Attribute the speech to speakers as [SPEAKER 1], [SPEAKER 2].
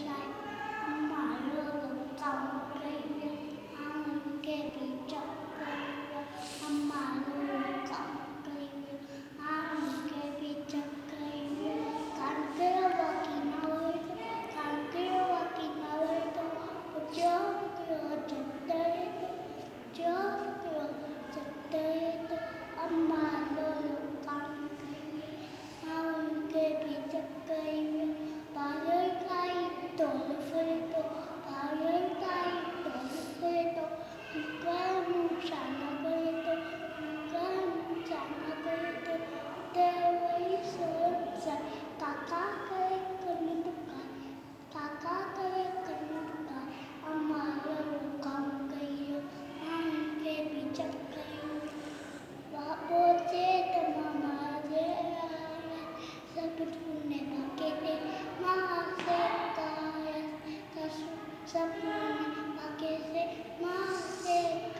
[SPEAKER 1] sai mà lương cầm cây ăn kê bị chặt cây mà lương cầm cây ăn kê bị chặt cây kan kêu wakina itu chete itu amma lulu kan ăn kê bị chặt cây bà ơi cây tổ phơi tổ bà ơi cây tổ phơi tổ cái mu sản cây tổ cái mu sản cây tổ tê với sớm dậy kakak cây cần được cái kakak cây cần được cái amma lulu kan cây ăn kê bị chặt cây và bố chế tâm mà chế sebetulnya pakai deh masih kaya sebetulnya pakai deh masih